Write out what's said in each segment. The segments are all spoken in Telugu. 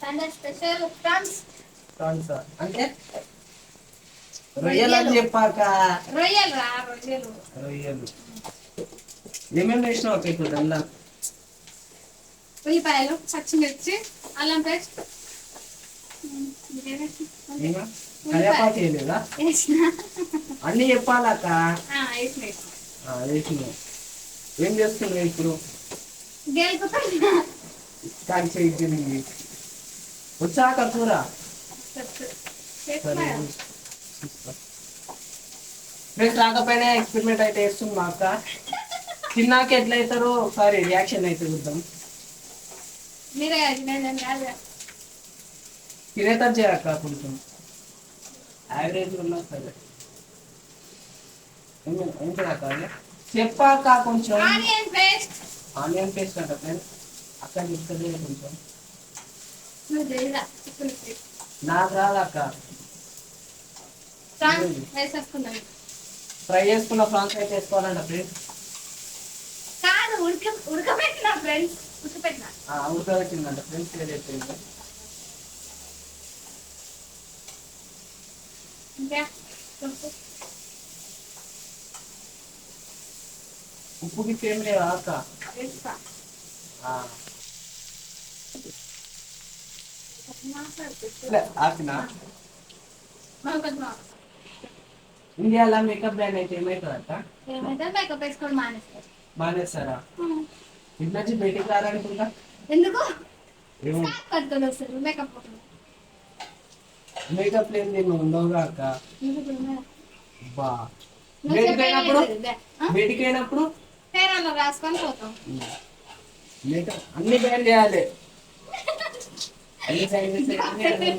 Sunday special prawns. ప్రాన్స్ అంటే రొయ్యలు అని చెప్పాక. రొయ్యలు రా, రొయ్యలు. రొయ్యలు ఏమేమి వేసినావు అక్క ఇప్పుడు దానిలో? ఉల్లిపాయలు, పచ్చిమిర్చి, అల్లం పేస్ట్. కరివేపాకు వేయలేదా? అన్ని చెప్పాలక్క. వేసినావు. ఏం చేస్తున్నావు ఇప్పుడు? వచ్చాక కూర ఫ్రెండ్స్ రాకపోయినా ఎక్స్పెరిమెంట్ అయితే వేస్తుంది మా అక్క. తిన్నాక ఎట్లా అవుతారో ఒకసారి రియాక్షన్ అయితే చూద్దాం. తినేటట్టు చేయక్క, కొంచెం యావరేజ్ ఉన్నా సరే. ఏంటక్క చెప్పాక కొంచెం. ఆనియన్ పేస్ట్ అంట ఫ్రెండ్స్, అక్క చెప్తుంది కొంచెం. నాకు రాదక్క. ఫ్రై చేసుకున్న ఫ్రాన్స్ అయితే వేసుకోవాలంట ఫ్రెండ్స్. ఉడకబెట్టిందంట ఫ్రెండ్స్. ఏదైతే ఉప్పుకి ఏం లేదా అక్క? ఆపినా ఇండియాలో మేకప్ బ్రాండ్ అయితే ఏమవుతుంది అక్క? మేకప్ వేసుకొని మానేస్తారా? ఇంటి నుంచి బయటికి రారనుకుంటా. ఎందుకు? మేకప్ లేదు నేను ఉండవుగా అక్క. బా బయటికి అయినప్పుడు రాసుకొని పోతాం. మేకప్ అన్ని బ్యాన్ చేయాలి. అన్ని సైన్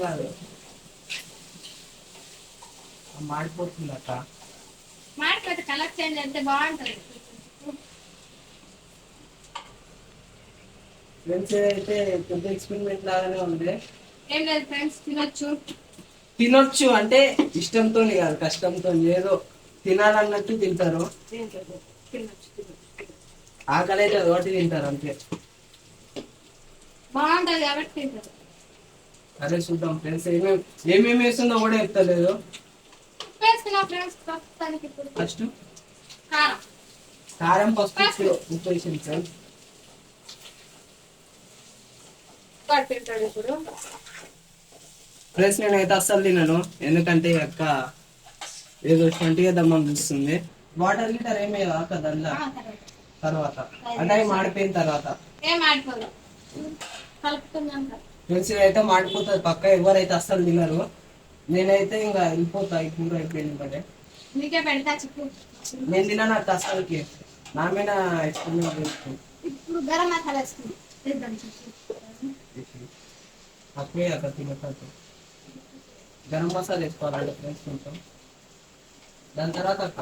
కాదు. మాడిపోతుంది అక్క. మాడిపోతే కలర్ చేంజ్ అయితే బాగుంటది. ఫ్రెండ్స్ అయితే పెద్ద ఎక్స్పెరిమెంట్ లాగానే ఉంది. ఏం లేదు ఫ్రెండ్స్, తినొచ్చు అంటే ఇష్టంతో కాదు, కష్టంతో. ఏదో తినాలన్నట్టు తింటారు. ఆకలి అయితే ఒకటి తింటారు అంతే. బాగుంటది కాబట్టి తింటారు. అదే చూద్దాం ఫ్రెండ్స్, ఏమేమి వేస్తుందో కూడా చెప్తలేదు. ఫస్ట్ కారం, పసుపు, ఉప్పు వేసింది ఫ్రెండ్స్. ఫ్రెండ్స్ నేనైతే అస్సలు తినను, ఎందుకంటే అక్క ఏదో ట్వంటీగా దమ్మని చూస్తుంది. వాటర్ లీటర్ ఏమేవా అక్క దానిలో? తర్వాత అంటే మాడిపోయిన తర్వాత ఫ్రెండ్స్ అయితే మాడిపోతుంది పక్క. ఎవరైతే అస్సలు తినరు. నేనైతే ఇంకా వెళ్ళిపోతా, ఈ కూర అయిపోయింది బట్టే. నేను తిన్నాను అక్క అస్సలకి. నా మీద ఎక్స్పెరిమెంట్ చేస్తాను. ఇప్పుడు గరం మసాలా అప్పుడే అక్క తినట్టు గరం మసాలా వేసుకోవాలంటే ఫ్రెండ్స్ కొంచెం. దాని తర్వాత అక్క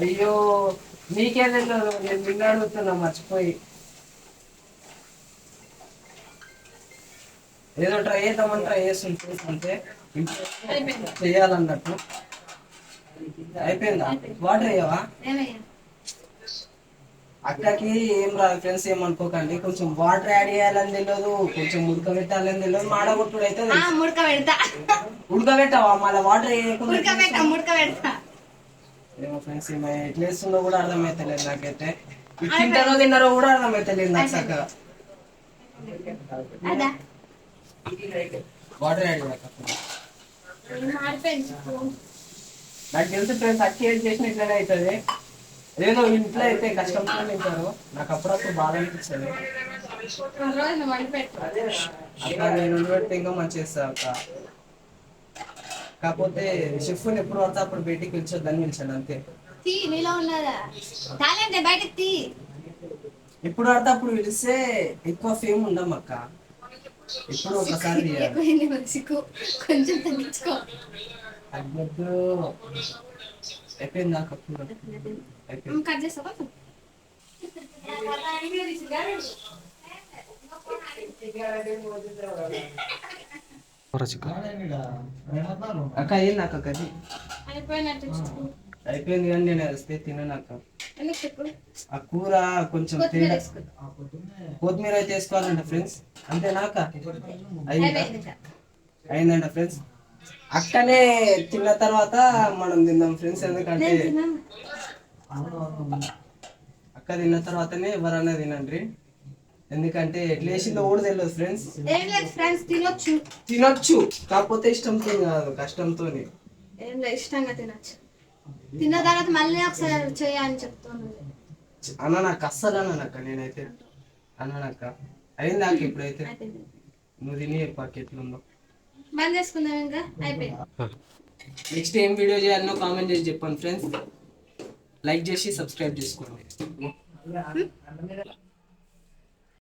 అయ్యో నీకే తెలియదు, నేను నిన్న అడుగుతున్నా మర్చిపోయి. ఏదో ట్రై చేద్దామని ట్రై చేస్తుంది అంతే, చెయ్యాలన్నట్టు. అయిపోయిందా? వాటర్ అయ్యావా? అక్కకి ఏం రాదు ఫ్రెండ్స్, ఏమనుకోకండి. కొంచెం వాటర్ యాడ్ చేయాలని తెలియదు, కొంచెం ఉడకబెట్టాలని తెలియదు. మాడగొట్టుడు అయితే ఉడకబెట్టావా మళ్ళీ వాటర్ వేయకుండా? ఏమో ఫ్రెండ్స్, ఎట్లా వేస్తుందో కూడా అర్థమైతలేదు నాకైతే. తింటారో తిన్నారో కూడా అర్థమైతలేదు నాకు చక్కగా. వాటర్ యాడ్ నాకు తెలిసి ఫ్రెండ్స్ అక్క ఏం చేసిన ఇట్లనే అవుతుంది. ఏదో ఇంట్లో అయితే కష్టంతో తింటారు. నాకు అప్పుడప్పుడు బాధ అనిపిస్తుంది. అక్కడ నేను పెడితే ఇంకా మంచిగా ఇస్తా అక్క. కాకపోతే షెఫ్ని ఎప్పుడు పడితే అప్పుడు బయటికి పిలిచొద్దని పిలిచాను అంతే. ఎప్పుడు పడితే అప్పుడు పిలిస్తే ఎక్కువ ఫేమ్ ఉండం అక్క. ఎప్పుడు ఒకసారి కొంచెం తగ్గించుకో. అయిపోయింది నాకు అక్క. అయింది అక్క కది. అయిపోయింది కానీ నేను వస్తే తిననాక ఎందుకు చెప్పు ఆ కూర కొంచెం కొత్తిమీర తేడా వేసుకుందాం. కొత్తిమీర అయితే వేసుకోవాలంట ఫ్రెండ్స్ అంతేనాక అయిందా అయిపోయింది ఇంకా. అయిందంట ఫ్రెండ్స్ అక్కనే తిన్న తర్వాత మనం తిందాం ఫ్రెండ్స్ ఎందుకంటే నేను తిన్నాను. అక్క తిన్న తర్వాతనే ఎవరన్నా తినండి ఎందుకంటే ఎట్లా వేసిందో కూడా తెలియదు ఫ్రెండ్స్ ఏం లేదు ఫ్రెండ్స్, తినొచ్చు. తినొచ్చు కాకపోతే ఇష్టంతో కాదు కష్టంతో ఏం లేదు, ఇష్టంగా తినొచ్చు. తిన్న తర్వాత మళ్ళీ ఒకసారి చేయని చెప్తున్నాను. అన్న నాకు అస్సలు అన్నానక్క నేనైతే అన్నానక్క అయింది నాకు ఇప్పుడైతే అయిపోయింది. నువ్వు తిని చెప్పాక ఎట్లుందో బంద్ చేసుకుందాం ఇంకా. అయిపోయింది. నెక్స్ట్ ఏం వీడియో చేయాలనో కామెంట్ చేసి చెప్పండి ఫ్రెండ్స్ లైక్ చేసి సబ్స్క్రైబ్ చేసుకోండి